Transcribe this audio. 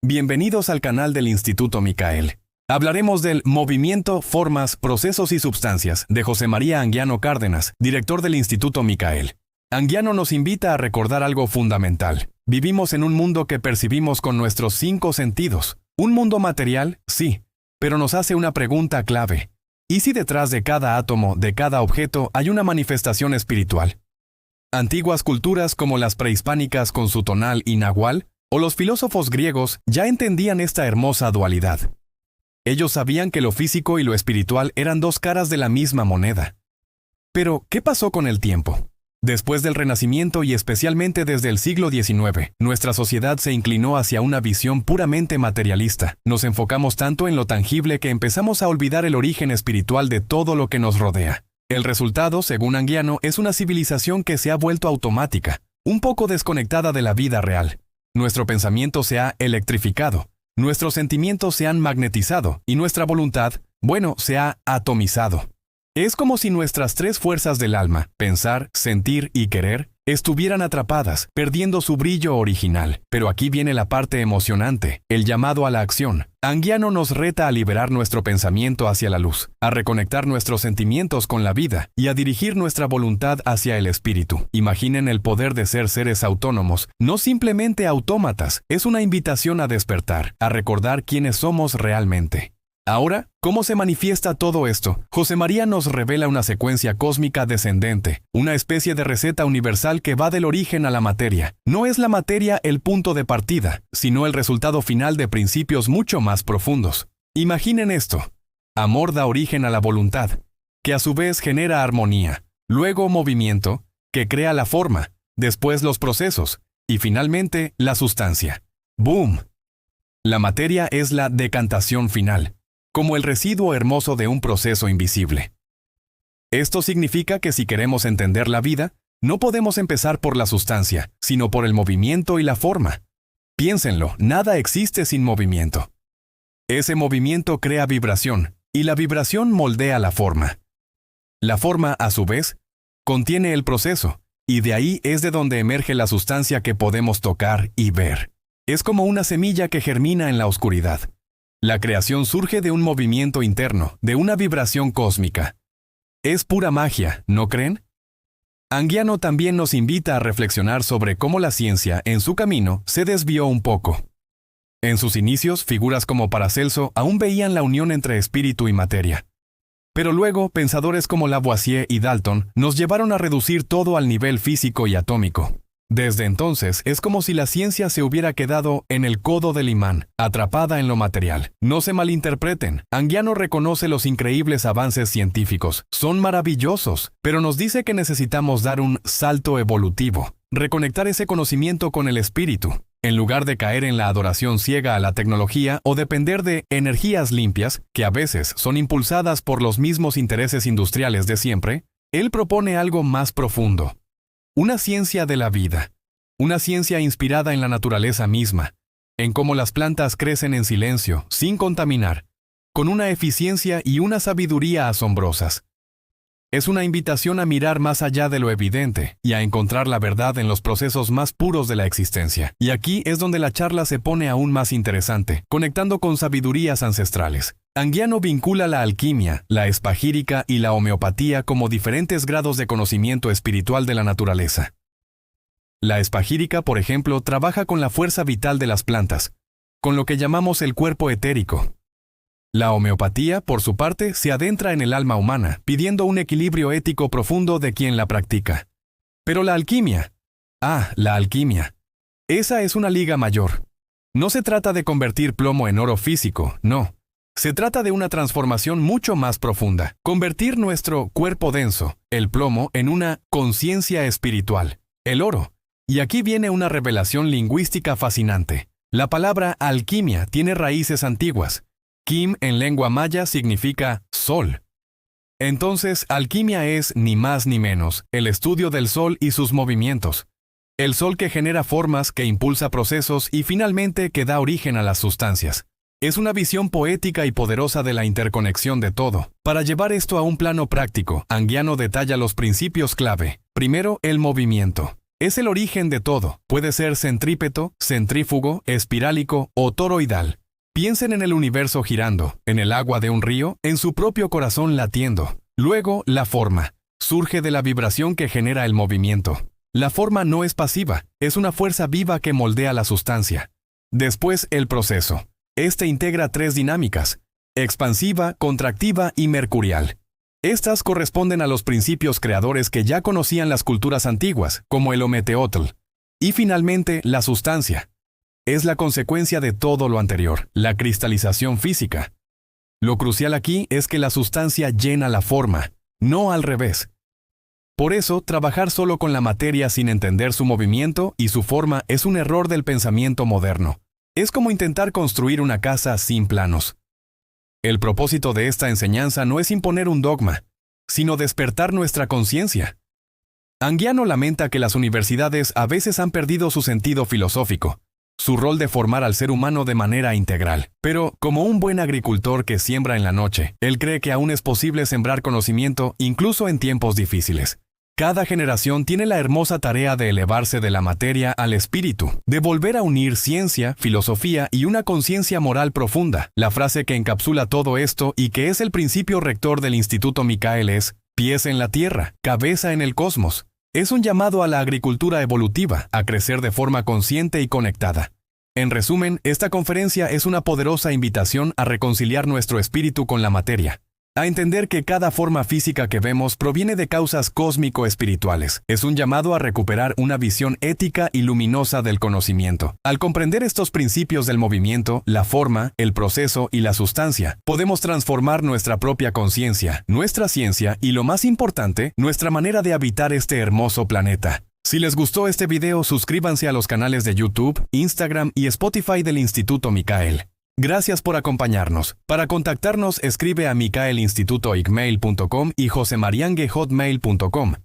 Bienvenidos al canal del Instituto Micael. Hablaremos del movimiento, formas, procesos y sustancias de José María Anguiano Cárdenas, director del Instituto Micael. Anguiano nos invita a recordar algo fundamental. Vivimos en un mundo que percibimos con nuestros 5 sentidos. Un mundo material, sí, pero nos hace una pregunta clave. ¿Y si detrás de cada átomo, de cada objeto, hay una manifestación espiritual? Antiguas culturas como las prehispánicas con su tonal y nahual, o los filósofos griegos ya entendían esta hermosa dualidad. Ellos sabían que lo físico y lo espiritual eran 2 caras de la misma moneda. Pero, ¿qué pasó con el tiempo? Después del Renacimiento y especialmente desde el siglo XIX, nuestra sociedad se inclinó hacia una visión puramente materialista. Nos enfocamos tanto en lo tangible que empezamos a olvidar el origen espiritual de todo lo que nos rodea. El resultado, según Anguiano, es una civilización que se ha vuelto automática, un poco desconectada de la vida real. Nuestro pensamiento se ha electrificado, nuestros sentimientos se han magnetizado y nuestra voluntad, se ha atomizado. Es como si nuestras 3 fuerzas del alma, pensar, sentir y querer, estuvieran atrapadas, perdiendo su brillo original. Pero aquí viene la parte emocionante, el llamado a la acción. Anguiano nos reta a liberar nuestro pensamiento hacia la luz, a reconectar nuestros sentimientos con la vida y a dirigir nuestra voluntad hacia el espíritu. Imaginen el poder de ser seres autónomos, no simplemente autómatas. Es una invitación a despertar, a recordar quiénes somos realmente. Ahora, ¿cómo se manifiesta todo esto? José María nos revela una secuencia cósmica descendente, una especie de receta universal que va del origen a la materia. No es la materia el punto de partida, sino el resultado final de principios mucho más profundos. Imaginen esto. Amor da origen a la voluntad, que a su vez genera armonía, luego movimiento, que crea la forma, después los procesos, y finalmente la sustancia. ¡Boom! La materia es la decantación final, como el residuo hermoso de un proceso invisible. Esto significa que si queremos entender la vida, no podemos empezar por la sustancia, sino por el movimiento y la forma. Piénsenlo, nada existe sin movimiento. Ese movimiento crea vibración, y la vibración moldea la forma. La forma, a su vez, contiene el proceso, y de ahí es de donde emerge la sustancia que podemos tocar y ver. Es como una semilla que germina en la oscuridad. La creación surge de un movimiento interno, de una vibración cósmica. Es pura magia, ¿no creen? Anguiano también nos invita a reflexionar sobre cómo la ciencia, en su camino, se desvió un poco. En sus inicios, figuras como Paracelso aún veían la unión entre espíritu y materia. Pero luego, pensadores como Lavoisier y Dalton nos llevaron a reducir todo al nivel físico y atómico. Desde entonces, es como si la ciencia se hubiera quedado en el codo del imán, atrapada en lo material. No se malinterpreten, Anguiano reconoce los increíbles avances científicos. Son maravillosos, pero nos dice que necesitamos dar un salto evolutivo, reconectar ese conocimiento con el espíritu. En lugar de caer en la adoración ciega a la tecnología o depender de energías limpias, que a veces son impulsadas por los mismos intereses industriales de siempre, él propone algo más profundo. Una ciencia de la vida, una ciencia inspirada en la naturaleza misma, en cómo las plantas crecen en silencio, sin contaminar, con una eficiencia y una sabiduría asombrosas. Es una invitación a mirar más allá de lo evidente y a encontrar la verdad en los procesos más puros de la existencia. Y aquí es donde la charla se pone aún más interesante, conectando con sabidurías ancestrales. Anguiano vincula la alquimia, la espagírica y la homeopatía como diferentes grados de conocimiento espiritual de la naturaleza. La espagírica, por ejemplo, trabaja con la fuerza vital de las plantas, con lo que llamamos el cuerpo etérico. La homeopatía, por su parte, se adentra en el alma humana, pidiendo un equilibrio ético profundo de quien la practica. Pero la alquimia. La alquimia. Esa es una liga mayor. No se trata de convertir plomo en oro físico, no. Se trata de una transformación mucho más profunda. Convertir nuestro cuerpo denso, el plomo, en una conciencia espiritual, el oro. Y aquí viene una revelación lingüística fascinante. La palabra alquimia tiene raíces antiguas. Kim en lengua maya significa sol. Entonces, alquimia es, ni más ni menos, el estudio del sol y sus movimientos. El sol que genera formas, que impulsa procesos y finalmente que da origen a las sustancias. Es una visión poética y poderosa de la interconexión de todo. Para llevar esto a un plano práctico, Anguiano detalla los principios clave. Primero, el movimiento. Es el origen de todo. Puede ser centrípeto, centrífugo, espirálico o toroidal. Piensen en el universo girando, en el agua de un río, en su propio corazón latiendo. Luego, la forma. Surge de la vibración que genera el movimiento. La forma no es pasiva, es una fuerza viva que moldea la sustancia. Después, el proceso. Este integra 3 dinámicas: expansiva, contractiva y mercurial. Estas corresponden a los principios creadores que ya conocían las culturas antiguas, como el Ometeotl. Y finalmente, la sustancia. Es la consecuencia de todo lo anterior, la cristalización física. Lo crucial aquí es que la sustancia llena la forma, no al revés. Por eso, trabajar solo con la materia sin entender su movimiento y su forma es un error del pensamiento moderno. Es como intentar construir una casa sin planos. El propósito de esta enseñanza no es imponer un dogma, sino despertar nuestra conciencia. Anguiano lamenta que las universidades a veces han perdido su sentido filosófico, su rol de formar al ser humano de manera integral. Pero, como un buen agricultor que siembra en la noche, él cree que aún es posible sembrar conocimiento incluso en tiempos difíciles. Cada generación tiene la hermosa tarea de elevarse de la materia al espíritu, de volver a unir ciencia, filosofía y una conciencia moral profunda. La frase que encapsula todo esto y que es el principio rector del Instituto Micael es: pies en la tierra, cabeza en el cosmos. Es un llamado a la agricultura evolutiva, a crecer de forma consciente y conectada. En resumen, esta conferencia es una poderosa invitación a reconciliar nuestro espíritu con la materia, a entender que cada forma física que vemos proviene de causas cósmico-espirituales. Es un llamado a recuperar una visión ética y luminosa del conocimiento. Al comprender estos principios del movimiento, la forma, el proceso y la sustancia, podemos transformar nuestra propia conciencia, nuestra ciencia y, lo más importante, nuestra manera de habitar este hermoso planeta. Si les gustó este video, suscríbanse a los canales de YouTube, Instagram y Spotify del Instituto Micael. Gracias por acompañarnos. Para contactarnos, escribe a micaelinstituto@gmail.com y josemariangue@hotmail.com.